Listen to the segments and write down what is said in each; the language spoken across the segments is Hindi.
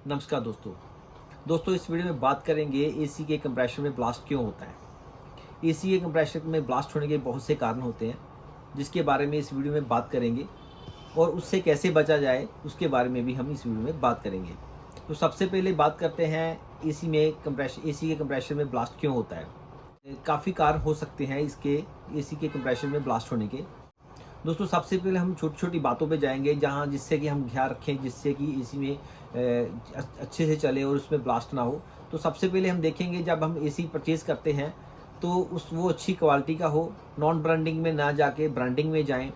नमस्कार दोस्तों इस वीडियो में बात करेंगे एसी के कंप्रेशर में ब्लास्ट क्यों होता है। एसी के कंप्रेशर में ब्लास्ट होने के बहुत से कारण होते हैं जिसके बारे में इस वीडियो में बात करेंगे और उससे कैसे बचा जाए उसके बारे में भी हम इस वीडियो में बात करेंगे। तो सबसे पहले बात करते हैं एसी के कंप्रेशर में ब्लास्ट क्यों होता है। काफ़ी कारण हो सकते हैं इसके एसी के कंप्रेशर में ब्लास्ट होने के। दोस्तों सबसे पहले हम छोटी छोटी बातों पे जाएंगे जहाँ जिससे कि हम ध्यान रखें जिससे कि एसी में अच्छे से चले और उसमें ब्लास्ट ना हो। तो सबसे पहले हम देखेंगे जब हम एसी परचेज़ करते हैं तो वो अच्छी क्वालिटी का हो, नॉन ब्रांडिंग में ना जाके ब्रांडिंग में जाएं।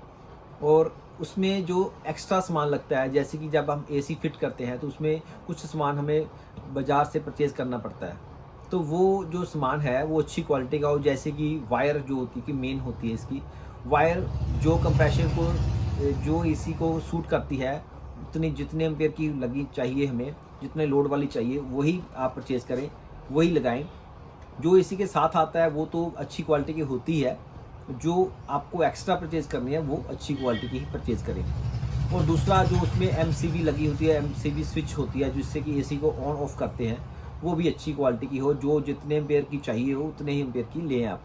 और उसमें जो एक्स्ट्रा सामान लगता है जैसे कि जब हम एसी फिट करते हैं तो उसमें कुछ सामान हमें बाज़ार से परचेज़ करना पड़ता है। तो वो जो सामान है वो अच्छी क्वालिटी का हो, जैसे कि वायर जो होती है कि मेन होती है इसकी वायर जो कंप्रेशर को जो एसी को सूट करती है जितने एम्पेयर की लगी चाहिए हमें, जितने लोड वाली चाहिए वही आप परचेज़ करें, वही लगाएं। जो एसी के साथ आता है वो तो अच्छी क्वालिटी की होती है, जो आपको एक्स्ट्रा परचेज़ करनी है वो अच्छी क्वालिटी की ही परचेज़ करें। और दूसरा जो उसमें एमसीबी लगी होती है, एमसीबी स्विच होती है जिससे कि एसी को ऑन ऑफ करते हैं, वो भी अच्छी क्वालिटी की हो, जो जितने एम्पेयर की चाहिए हो उतने ही एम्पेयर की लें आप।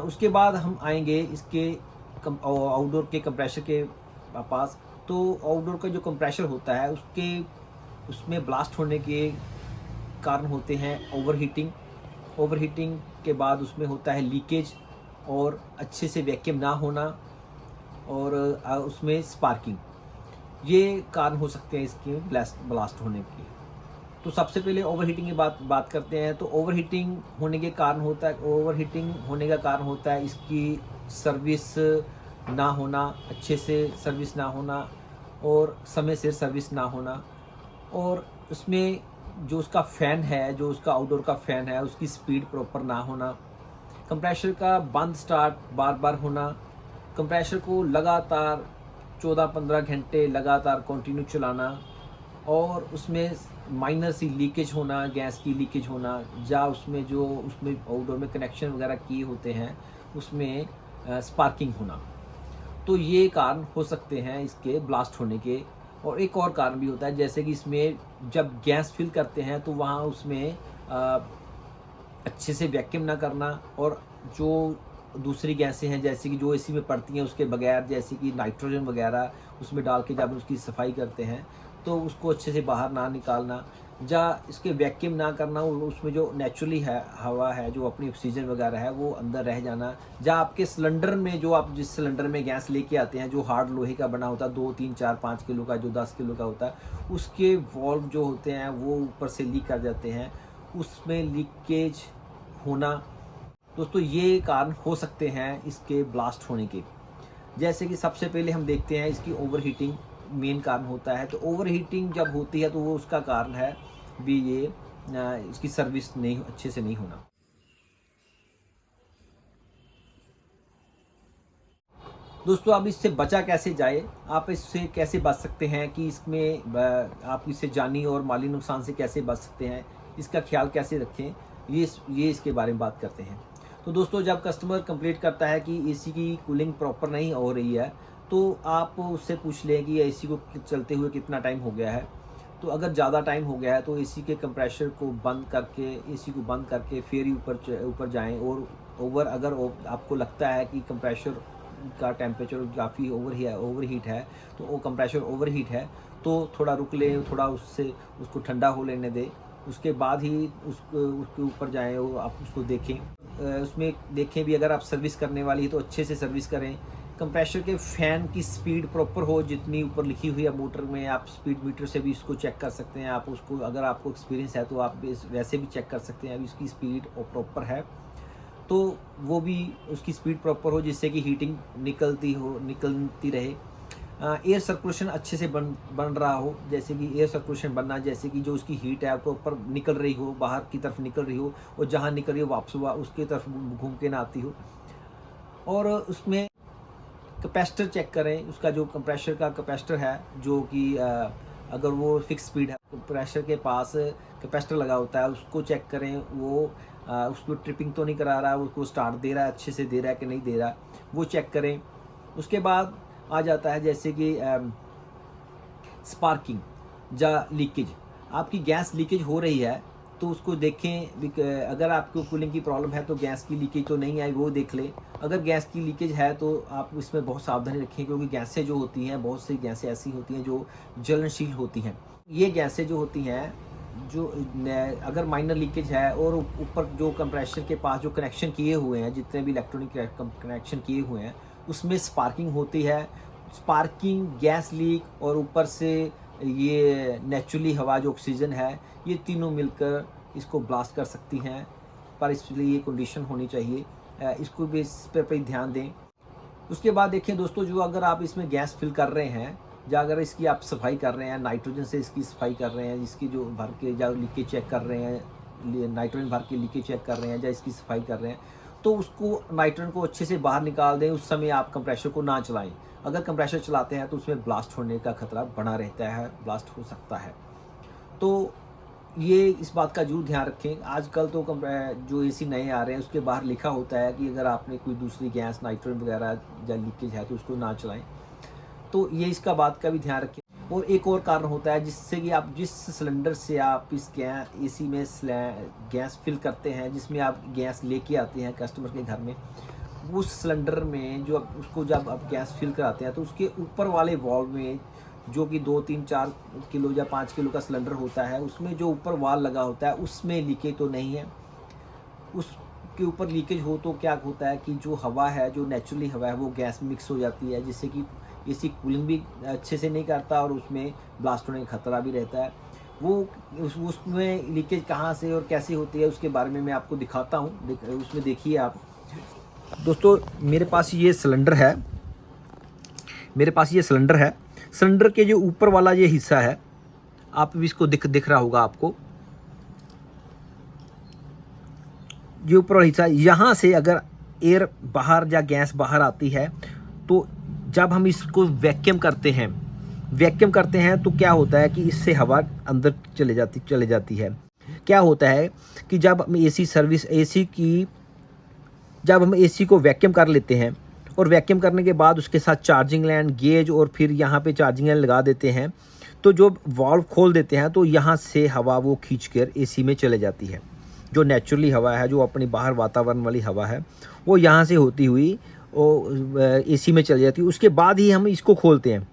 उसके बाद हम आएंगे इसके आउटडोर के कंप्रेशर के पास। तो आउटडोर का जो कंप्रेशर होता है उसमें ब्लास्ट होने के कारण होते हैं ओवरहीटिंग के बाद उसमें होता है लीकेज और अच्छे से वैक्यूम ना होना और उसमें स्पार्किंग। ये कारण हो सकते हैं इसके ब्लास्ट होने के। तो सबसे पहले ओवरहीटिंग की बात करते हैं। तो ओवरहीटिंग होने का कारण होता है इसकी सर्विस ना होना, अच्छे से सर्विस ना होना और समय से सर्विस ना होना। और उसमें जो उसका फ़ैन है, जो उसका आउटडोर का फ़ैन है उसकी स्पीड प्रॉपर ना होना, कंप्रेशर का बंद स्टार्ट बार बार होना, कंप्रेशर को लगातार 14-15 घंटे लगातार कंटिन्यू चलाना और उसमें माइनर सी लीकेज होना, गैस की लीकेज होना, या उसमें आउटडोर में कनेक्शन वगैरह किए होते हैं उसमें स्पार्किंग होना। तो ये कारण हो सकते हैं इसके ब्लास्ट होने के। और एक और कारण भी होता है जैसे कि इसमें जब गैस फिल करते हैं तो वहाँ उसमें अच्छे से वैक्यूम ना करना और जो दूसरी गैसें हैं जैसे कि जो एसी में पड़ती हैं उसके बगैर, जैसे कि नाइट्रोजन वगैरह उसमें डाल के जब उसकी सफाई करते हैं तो उसको अच्छे से बाहर ना निकालना, या इसके वैक्यूम ना करना, उसमें जो नेचुरली है हवा है जो अपनी ऑक्सीजन वगैरह है वो अंदर रह जाना, या आपके सिलेंडर में जो आप जिस सिलेंडर में गैस लेके आते हैं जो हार्ड लोहे का बना होता है 2, 3, 4, 5 किलो का, जो 10 किलो का होता है, उसके वॉल्व जो होते हैं वो ऊपर से लीक कर जाते हैं, उसमें लीकेज होना। दोस्तों ये कारण हो सकते हैं इसके ब्लास्ट होने के। जैसे कि सबसे पहले हम देखते हैं इसकी ओवरहीटिंग मेन कारण होता है। तो ओवरहीटिंग जब होती है तो वो उसका कारण है भी ये इसकी सर्विस नहीं अच्छे से नहीं होना। दोस्तों अब इससे बचा कैसे जाए, आप इससे कैसे बच सकते हैं कि इसमें आप इससे जानी और माली नुकसान से कैसे बच सकते हैं, इसका ख्याल कैसे रखें, ये इसके बारे में बात करते हैं। तो दोस्तों जब कस्टमर कंप्लेंट करता है कि एसी की कूलिंग प्रॉपर नहीं हो रही है तो आप उससे पूछ लें कि एसी को चलते हुए कितना टाइम हो गया है। तो अगर ज़्यादा टाइम हो गया है तो एसी के कंप्रेशर को बंद करके फिर ही ऊपर जाएं। और अगर आपको लगता है कि कंप्रेशर का टेम्परेचर काफ़ी ओवरहीट है तो वो कंप्रेशर ओवरहीट है तो थोड़ा रुक लें, थोड़ा उसको ठंडा हो लेने दें, उसके बाद ही उसके ऊपर जाएं और आप उसको देखें। उसमें देखें भी अगर आप सर्विस करने वाली है तो अच्छे से सर्विस करें। कंप्रेशर के फ़ैन की स्पीड प्रॉपर हो जितनी ऊपर लिखी हुई है मोटर में, आप स्पीड मीटर से भी इसको चेक कर सकते हैं। आप उसको अगर आपको एक्सपीरियंस है तो आप वैसे भी चेक कर सकते हैं अभी इसकी स्पीड प्रॉपर है तो वो भी उसकी स्पीड प्रॉपर हो जिससे कि हीटिंग निकलती रहे। एयर सर्कुलेशन अच्छे से बन रहा हो, जैसे कि एयर सर्कुलेशन बनना जैसे कि जो उसकी हीट है प्रॉपर निकल रही हो, बाहर की तरफ निकल रही हो और जहाँ निकल रही हो वापस उसकी तरफ घूम के ना आती हो। और उसमें कैपेसिटर चेक करें, उसका जो कंप्रेशर का कैपेसिटर है जो कि अगर वो फिक्स स्पीड है, कंप्रेशर के पास कैपेसिटर लगा होता है उसको चेक करें, वो उसको ट्रिपिंग तो नहीं करा रहा है, उसको स्टार्ट दे रहा है, अच्छे से दे रहा है कि नहीं दे रहा, वो चेक करें। उसके बाद आ जाता है जैसे कि स्पार्किंग। या लीकेज, आपकी गैस लीकेज हो रही है तो उसको देखें। अगर आपको कूलिंग की प्रॉब्लम है तो गैस की लीकेज तो नहीं आई, वो देख लें। अगर गैस की लीकेज है तो आप इसमें बहुत सावधानी रखें, क्योंकि गैसें जो होती हैं, बहुत सी गैसें ऐसी होती हैं जो जलनशील होती हैं। ये गैसें जो होती हैं, जो अगर माइनर लीकेज है और ऊपर जो कंप्रेसर के पास जो कनेक्शन किए हुए हैं, जितने भी इलेक्ट्रॉनिक कनेक्शन किए हुए हैं, उसमें स्पार्किंग होती है। स्पार्किंग, गैस लीक और ऊपर से ये नेचुरली हवा जो ऑक्सीजन है, ये तीनों मिलकर इसको ब्लास्ट कर सकती हैं। पर इसलिए ये कंडीशन होनी चाहिए, इसको भी इस पे ध्यान दें। उसके बाद देखिए दोस्तों, जो अगर आप इसमें गैस फिल कर रहे हैं या अगर इसकी आप सफाई कर रहे हैं, नाइट्रोजन से इसकी सफाई कर रहे हैं, इसकी जो भर के या लीकेज चेक कर रहे हैं, नाइट्रोजन भर के लीकेज चेक कर रहे हैं या इसकी सफाई कर रहे हैं, तो उसको नाइट्रोजन को अच्छे से बाहर निकाल दें। उस समय आप कंप्रेसर को ना चलाएं। अगर कंप्रेसर चलाते हैं तो उसमें ब्लास्ट होने का खतरा बना रहता है, ब्लास्ट हो सकता है। तो ये इस बात का जरूर ध्यान रखें। आजकल तो जो एसी नए आ रहे हैं उसके बाहर लिखा होता है कि अगर आपने कोई दूसरी गैस, नाइट्रोजन वगैरह या लीकेज है तो उसको ना चलाएं। तो ये इसका बात का भी ध्यान रखें। और एक और कारण होता है जिससे कि आप जिस सिलेंडर से आप इस एसी में गैस फिल करते हैं, जिसमें आप गैस लेके आते हैं कस्टमर के घर में, उस सिलेंडर में जो उसको जब आप गैस फिल कराते हैं तो उसके ऊपर वाले वॉल्व में, जो कि 2, 3, 4 किलो या 5 किलो का सिलेंडर होता है, उसमें जो ऊपर वाल लगा होता है उसमें लीकेज तो नहीं है। उसके ऊपर लीकेज हो तो क्या होता है कि जो हवा है, जो नेचुरली हवा है, वो गैस मिक्स हो जाती है, जिससे कि एसी कूलिंग भी अच्छे से नहीं करता और उसमें ब्लास्ट होने का खतरा भी रहता है। वो उसमें लीकेज कहाँ से और कैसे होती है उसके बारे में मैं आपको दिखाता हूँ। उसमें देखिए आप दोस्तों, मेरे पास ये सिलेंडर है। सिलेंडर के जो ऊपर वाला ये हिस्सा है, आप भी इसको दिख रहा होगा आपको। ये ऊपर वाला हिस्सा, यहाँ से अगर एयर बाहर या गैस बाहर आती है तो जब हम इसको वैक्यूम करते हैं तो क्या होता है कि इससे हवा अंदर चले जाती है। क्या होता है कि जब हम एसी को वैक्यूम कर लेते हैं और वैक्यूम करने के बाद उसके साथ चार्जिंग लैंड, गेज और फिर यहाँ पे चार्जिंग लैंड लगा देते हैं, तो जो वाल्व खोल देते हैं तो यहाँ से हवा वो खींचकर एसी में चले जाती है। जो नेचुरली हवा है, जो अपनी बाहर वातावरण वाली हवा है, वो यहाँ से होती हुई एसी में चली जाती है। उसके बाद ही हम इसको खोलते हैं,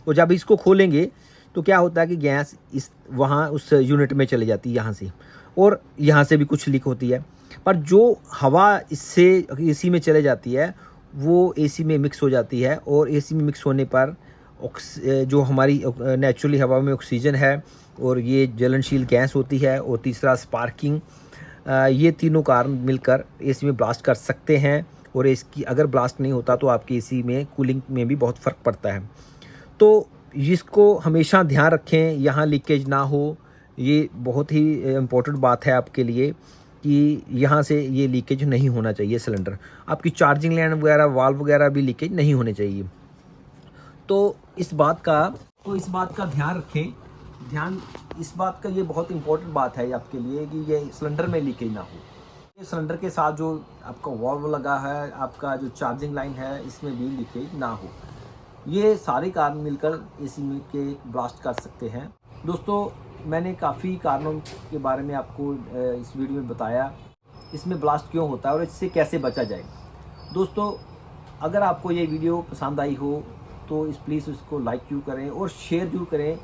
और जब इसको खोलेंगे तो क्या होता है कि गैस वहाँ उस यूनिट में चली जाती है यहाँ से, और यहाँ से भी कुछ लीक होती है। पर जो हवा इससे एसी में चले जाती है वो एसी में मिक्स हो जाती है, और एसी में मिक्स होने पर जो हमारी नेचुरली हवा में ऑक्सीजन है और ये जलनशील गैस होती है, और तीसरा स्पार्किंग, ये तीनों कारण मिलकर एसी में ब्लास्ट कर सकते हैं। और इसकी अगर ब्लास्ट नहीं होता तो आपकी एसी में कूलिंग में भी बहुत फ़र्क पड़ता है। तो इसको हमेशा ध्यान रखें, यहाँ लीकेज ना हो। ये बहुत ही इम्पोर्टेंट बात है आपके लिए कि यहाँ से ये लीकेज नहीं होना चाहिए सिलेंडर। आपकी चार्जिंग लाइन वगैरह, वाल्व वगैरह भी लीकेज नहीं होने चाहिए। तो इस बात का ध्यान रखें। इस बात का ये बहुत इंपॉर्टेंट बात है आपके लिए कि ये सिलेंडर में लीकेज ना हो। ये सिलेंडर के साथ जो आपका वाल्व लगा है, आपका जो चार्जिंग लाइन है, इसमें भी लीकेज ना हो। ये सारे कारण मिलकर एसी में के ब्लास्ट कर सकते हैं। दोस्तों, मैंने काफ़ी कारणों के बारे में आपको इस वीडियो में बताया, इसमें ब्लास्ट क्यों होता है और इससे कैसे बचा जाए। दोस्तों, अगर आपको ये वीडियो पसंद आई हो तो प्लीज़ इसको लाइक जरूर करें और शेयर जरूर करें।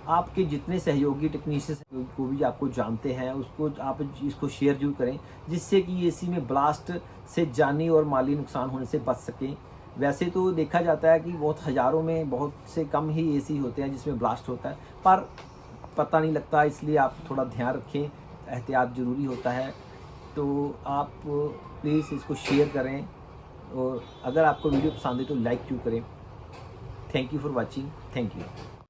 आपके जितने सहयोगी टेक्नीशियन को भी आपको जानते हैं, उसको आप इसको शेयर जरूर करें, जिससे कि एसी में ब्लास्ट से जानी और माली नुकसान होने से बच सकें। वैसे तो देखा जाता है कि बहुत हज़ारों में बहुत से कम ही एसी होते हैं जिसमें ब्लास्ट होता है, पर पता नहीं लगता, इसलिए आप थोड़ा ध्यान रखें, एहतियात ज़रूरी होता है। तो आप प्लीज़ इसको शेयर करें, और अगर आपको वीडियो पसंद है तो लाइक जरूर करें। Thank you for watching. Thank you.